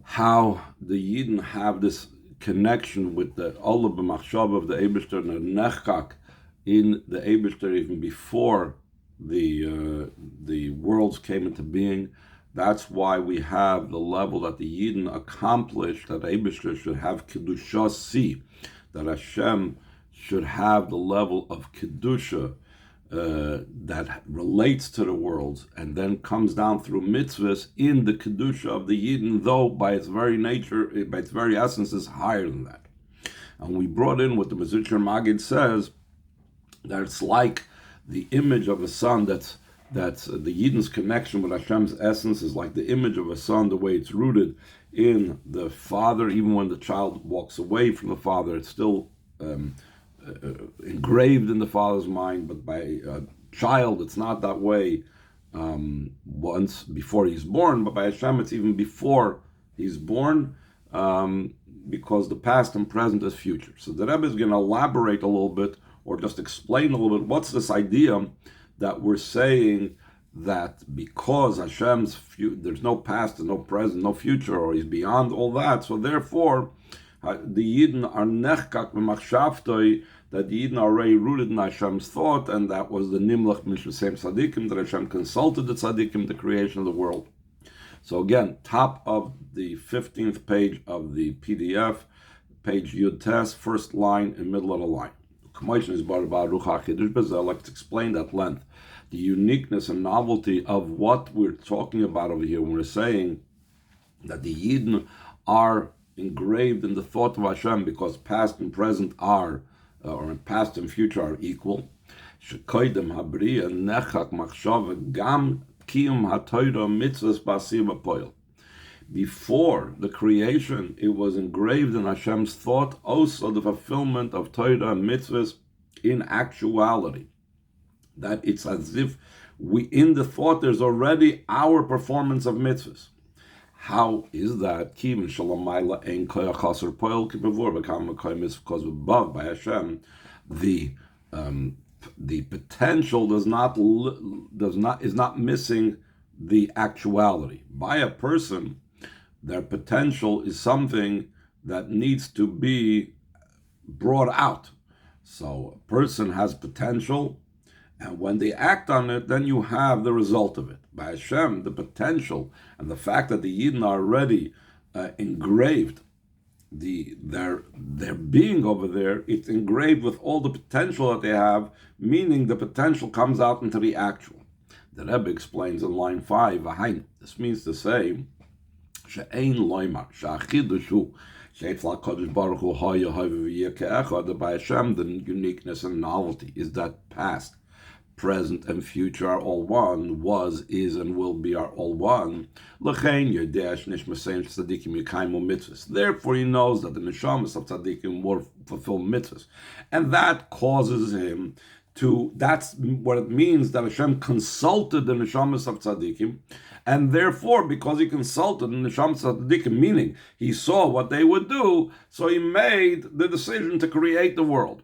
how the Yidden have this connection with the Olah b'machshav of the Eibishter and the Nechkak in the Eibishter even before the worlds came into being. That's why we have the level that the Yidden accomplished, that Eibishter should have Kedusha Si, that Hashem should have the level of Kedusha that relates to the worlds and then comes down through mitzvahs in the Kedusha of the Yidden, though by its very nature, by its very essence, is higher than that. And we brought in what the Mezritcher Maggid says, that it's like the image of a son that's the Yidden's connection with Hashem's essence is like the image of a son, the way it's rooted in the father. Even when the child walks away from the father, it's still engraved in the father's mind, but by a child, it's not that way once before he's born, but by Hashem, it's even before he's born, because the past and present is future. So the Rebbe is going to elaborate a little bit, or just explain a little bit, what's this idea that we're saying that because Hashem's there's no past, there's no present, no future, or he's beyond all that, so therefore the Yidden are nechkak b'machshavtoi, that the Yidden are already rooted in Hashem's thought, and that was the nimlach mishusem tzaddikim, that Hashem consulted the tzaddikim, the creation of the world. So again, top of the 15th page of the PDF, page Yud Tes, first line and middle of the line. Let's explain at length the uniqueness and novelty of what we're talking about over here when we're saying that the Yidden are engraved in the thought of Hashem because past and present are, or past and future are equal. Before the creation, it was engraved in Hashem's thought, also the fulfillment of Torah and mitzvahs in actuality. That it's as if in the thought there's already our performance of mitzvahs. How is that? Because above by Hashem, the potential is not missing the actuality. By a person, their potential is something that needs to be brought out. So a person has potential, and when they act on it, then you have the result of it. By Hashem, the potential and the fact that the Yidden are already engraved, their being over there, it's engraved with all the potential that they have, meaning the potential comes out into the actual. The Rebbe explains in line 5, Chיים. This means to say, she'ein loymar, she'achidushu, she'efla kodesh baruch hu haya haya v'yeh ke'echad, by Hashem, the uniqueness and novelty is that past, present, and future are all one, was, is, and will be are all one. L'chein yodesh nishmasein tzadikim yekaimu mitzvahs. Therefore he knows that the neshamas of tzadikim will fulfill mitzvahs. And that causes him that's what it means that Hashem consulted the neshamas of tzaddikim, and therefore, because he consulted the neshamas of tzaddikim, meaning he saw what they would do, so he made the decision to create the world.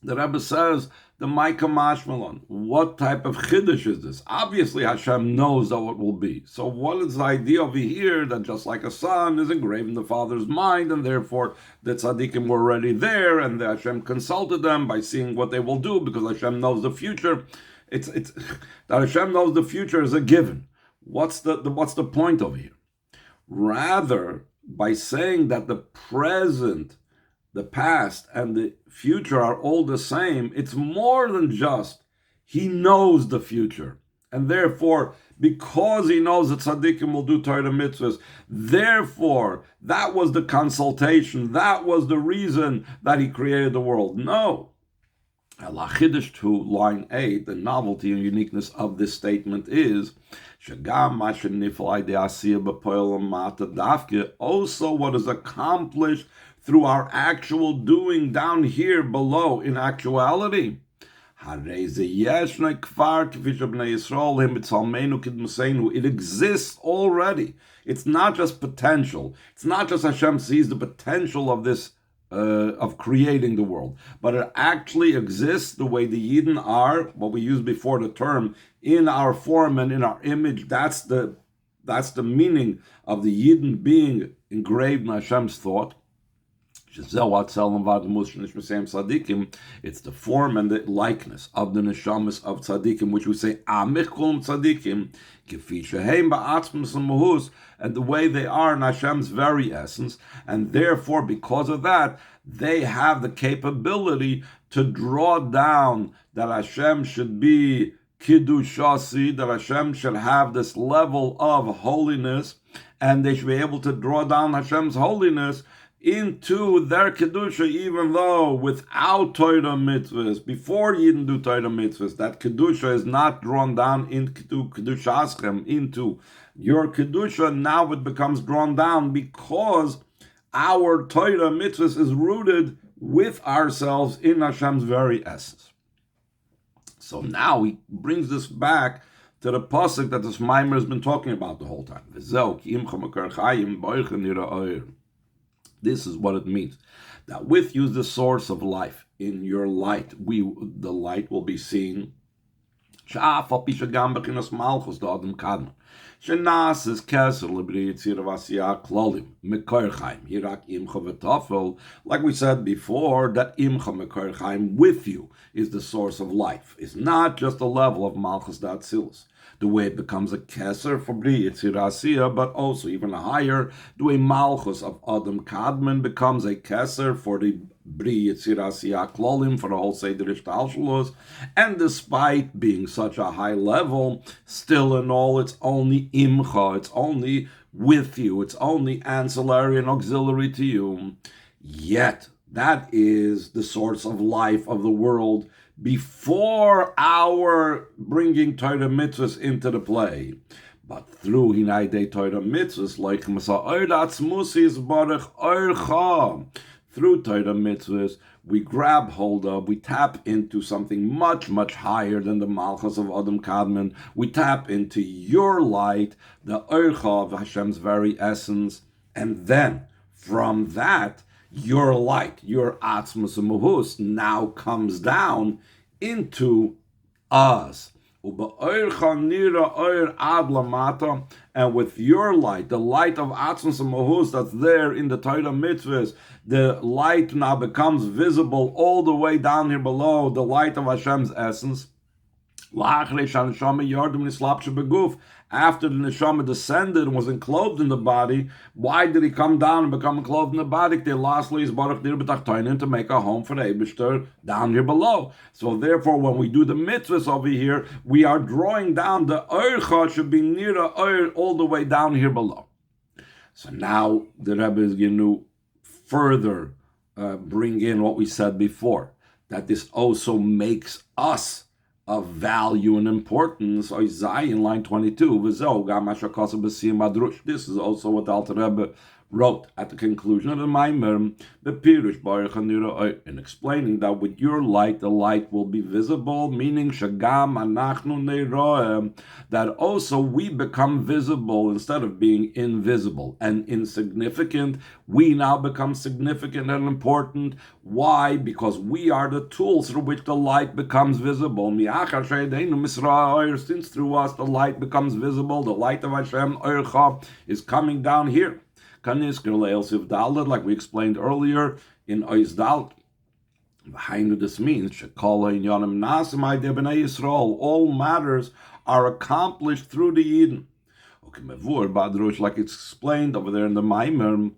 The Rebbe says, the Maika Mashmalon, what type of chiddush is this? Obviously Hashem knows how it will be. So what is the idea over here that just like a son is engraved in the father's mind, and therefore the tzaddikim were already there, and the Hashem consulted them by seeing what they will do because Hashem knows the future. It's that Hashem knows the future is a given. What's the point over here? Rather, by saying that the present, the past, and the future are all the same, it's more than just he knows the future. And therefore, because he knows that tzaddikim will do Torah mitzvahs, therefore, that was the consultation, that was the reason that he created the world. No. Chiddush 2, line 8, the novelty and uniqueness of this statement is also what is accomplished through our actual doing down here below in actuality. It exists already. It's not just potential. It's not just Hashem sees the potential of this, of creating the world, but it actually exists the way the Yidden are, what we used before the term, in our form and in our image. That's the That's the meaning of the Yidden being engraved in Hashem's thought. It's the form and the likeness of the neshamas of tzaddikim, which we say amichum tzaddikim, and the way they are in Hashem's very essence, and therefore, because of that, they have the capability to draw down that Hashem should be kiddushasi, that Hashem should have this level of holiness, and they should be able to draw down Hashem's holiness into their kedusha, even though without Torah mitzvahs, before you didn't do Torah mitzvahs, that kedusha is not drawn down into kedushaschem, into your kedusha. Now it becomes drawn down because our Torah mitzvahs is rooted with ourselves in Hashem's very essence. So now he brings this back to the pasuk that this Maimer has been talking about the whole time. This is what it means. That with you is the source of life. In your light, the light will be seen. Shenas keser lebriyitzir v'asiyah klolim mikor Chaim hirak imcha v'tafel. Like we said before, that imcha mikor Chaim, with you, is the source of life. It's not just a level of malchus d'atzilus, the way it becomes a keser for briyitzir v'asiyah, but also even higher, the way malchus of Adam Kadmon becomes a keser for the Bri Yitzirasiyah Klolim, for the whole Seder Ishtalshalos, and despite being such a high level, still in all, it's only imcha, it's only with you, it's only ancillary and auxiliary to you. Yet, that is the source of life of the world before our bringing Torah mitzvahs into the play. But through Hinaydei Torah mitzvahs, like Masa Oidatz Musis Baruch Orcha, through Torah mitzvahs, we grab hold of, we tap into something much, much higher than the Malchus of Adam Kadmon. We tap into your light, the Orcha of Hashem's very essence, and then from that, your light, your Atzmus Muhus, now comes down into us. And with your light, the light of Atzmus and Mohus that's there in the Torah mitzvahs, the light now becomes visible all the way down here below, the light of Hashem's essence. After the neshama descended and was enclosed in the body, why did he come down and become enclosed in the body? To make a home for the Eibishter down here below. So therefore, when we do the mitzvahs over here, we are drawing down the Orcha should be near the Or all the way down here below. So now the Rebbe is going to further bring in what we said before, that this also makes us of value and importance. In line 22, this is also what the Alter Rebbe wrote at the conclusion of the Maimer, the Pirush Baruch Nirah, in explaining that with your light, the light will be visible, meaning Shagam Anachnu Nirah, that also we become visible instead of being invisible and insignificant. We now become significant and important. Why? Because we are the tools through which the light becomes visible. Since through us the light becomes visible, the light of Hashem Orcha is coming down here. Like we explained earlier in Oizdal, this means all matters are accomplished through the Eden. Like it's explained over there in the Maimer,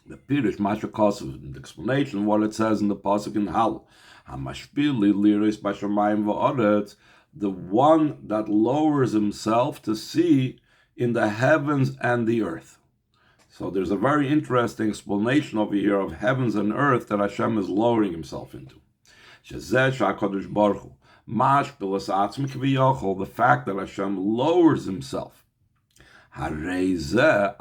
the Pirush Mashakos, the explanation of what it says in the pasuk in Hal, the one that lowers himself to see in the heavens and the earth. So there's a very interesting explanation over here of heavens and earth that Hashem is lowering himself into. The fact that Hashem lowers himself. The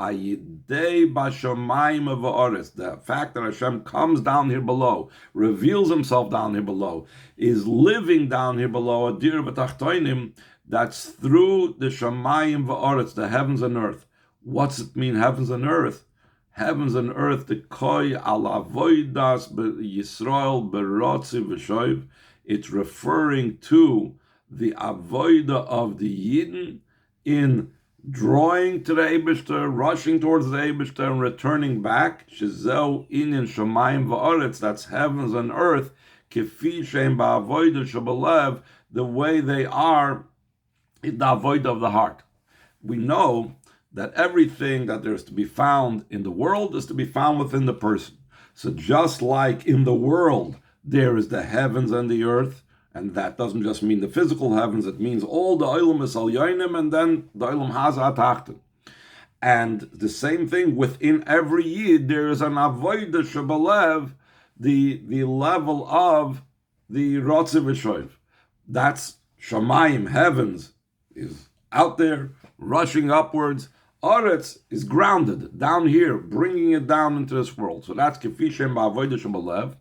fact that Hashem comes down here below, reveals himself down here below, is living down here below, that's through the Shamayim v'Oretz, the heavens and earth. What's it mean, heavens and earth? Heavens and earth, the koi al avoidas Yisrael berotzi v'shoiv. It's referring to the avoida of the Yidden in drawing to the Eibishter, rushing towards the Eibishter, and returning back. Shezeu inyan shamayim va'aretz, that's heavens and earth, kifi sheim ba'avoida shabalev, the way they are in the avoid of the heart. We know that everything that there is to be found in the world is to be found within the person. So just like in the world, there is the heavens and the earth, and that doesn't just mean the physical heavens, it means all the Olam is al yoinim, and then the Olam haza tachten. And the same thing within every yid, there is an avoida shebalev, the level of the rotziv v'shoiv. That's shamayim, heavens, is out there, rushing upwards. Aretz is grounded, down here, bringing it down into this world. So that's kefi shem ba'avoida shebalev.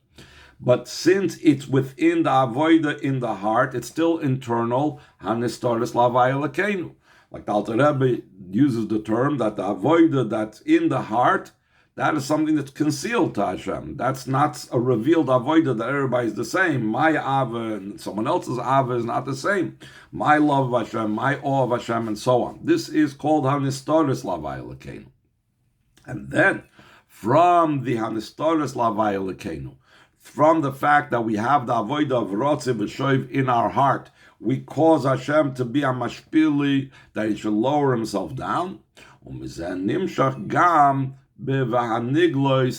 But since it's within the avoida in the heart, it's still internal. Hanistarus lavai elokenu. Like the Alter Rebbe uses the term that the avoida that's in the heart, that is something that's concealed to Hashem. That's not a revealed avoida that everybody's the same. My ava and someone else's ava is not the same. My love of Hashem, my awe of Hashem, and so on. This is called Hanistarus lavai elokenu. And then, from the Hanistarus lavai elokenu, from the fact that we have the avodah of rotziv v'shoiv in our heart, we cause Hashem to be a mashpili, that he should lower himself down.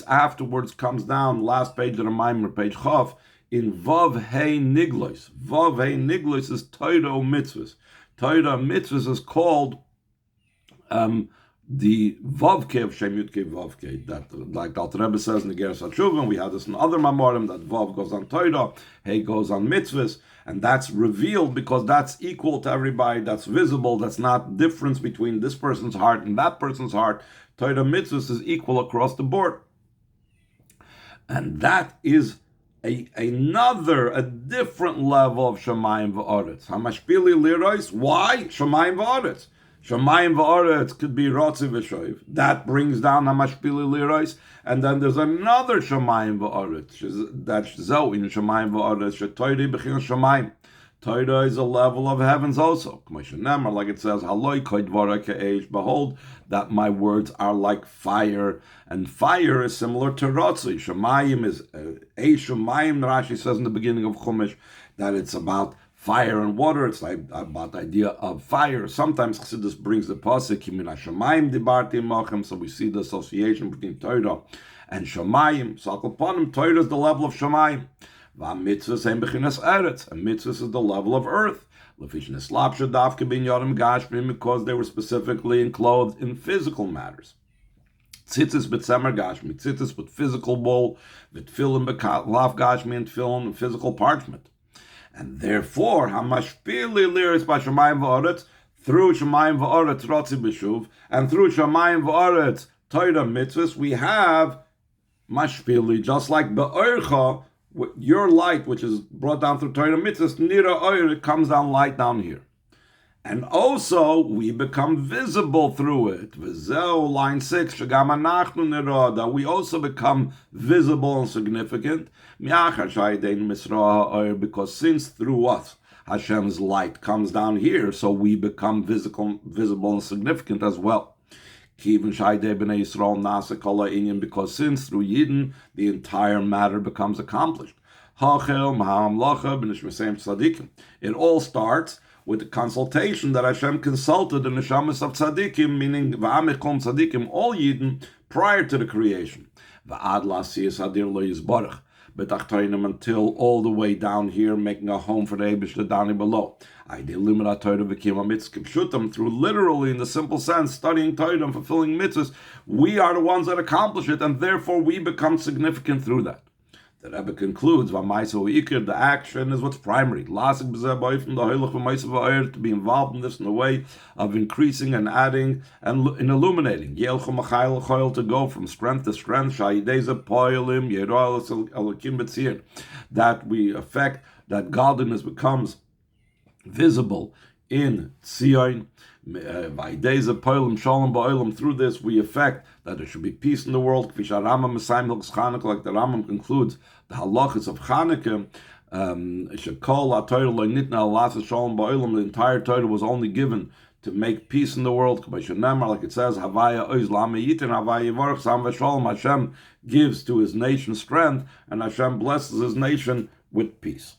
Afterwards comes down, last page of the Maimer, page Chav, in Vav Hei Niglois. Vav Hei Niglois is Torah mitzvahs. Torah mitzvahs is called the Vavke of Shem Yudke Vavke, that like the Alter Rebbe says in the Geras HaTshuvah, we have this in other Mamorim, that Vav goes on Torah, Hey goes on mitzvahs, and that's revealed because that's equal to everybody, that's visible, that's not difference between this person's heart and that person's heart. Torah mitzvahs is equal across the board. And that is a different level of Shamayim v'Aretz. Hamashpili lirois, why? Shamayim v'Aretz. Shamayim v'aretz could be rotziv v'shoiv. That brings down hamashpili lirois. And then there's another shamayim v'aretz. That's zo in shamayim v'aretz. Shetoiri b'chin shamayim. Torah is a level of heavens also. Like it says, Haloi koi dvara ke'esh. Behold, that my words are like fire. And fire is similar to rotzi. Shamayim is eish shamayim. Rashi says in the beginning of Chumash that it's about fire and water. It's like about the idea of fire. Sometimes Chassidus brings the pasuk Min hashamayim dibarti mochem, so we see the association between Torah and Shamayim. So Akalpanim, Torah is the level of Shamayim. V'amitzvahs ein bechinas eretz, and mitzvahs is the level of earth. Lefishnes lapsha davke bin yodem gashmim, because they were specifically enclosed in physical matters. Tzitzis b'tzemer gashmi, tzitzis with physical bowl, v'tfilim b'lav gashmi, and film and physical parchment. And therefore, hamashpili liris b'shamayim v'aretz, through shamayim v'aretz rotzi b'shuv, and through shamayim v'aretz Torah mitzvahs, we have mashpili, just like Baoרך, your light, which is brought down through Torah mitzvahs, nira, it comes down light down here. And also, we become visible through it. V'zeu, line 6, shagam anachnu nira, that we also become visible and significant. Because since through us, Hashem's light comes down here, so we become visible and significant as well. Because since through Yidden, the entire matter becomes accomplished. It all starts with the consultation that Hashem consulted the neshamas of tzaddikim, meaning v'amichom tzaddikim, all Yidden, prior to the creation. V'ad la'asiyas hadir lo yizbarach, betachtoinim, until all the way down here, making a home for the Eibishter down below. Through literally, in the simple sense, studying Torah and fulfilling mitzvahs, we are the ones that accomplish it, and therefore we become significant through that. The Rebbe concludes, the action is what's primary. To be involved in this in a way of increasing and adding and in illuminating. To go from strength to strength. That we affect, that godliness becomes visible in Tzion. Through this we affect that there should be peace in the world. Like the Rambam concludes, the halachas of Chanukah, the entire Torah was only given to make peace in the world. Like it says, Hashem gives to his nation strength, and Hashem blesses his nation with peace.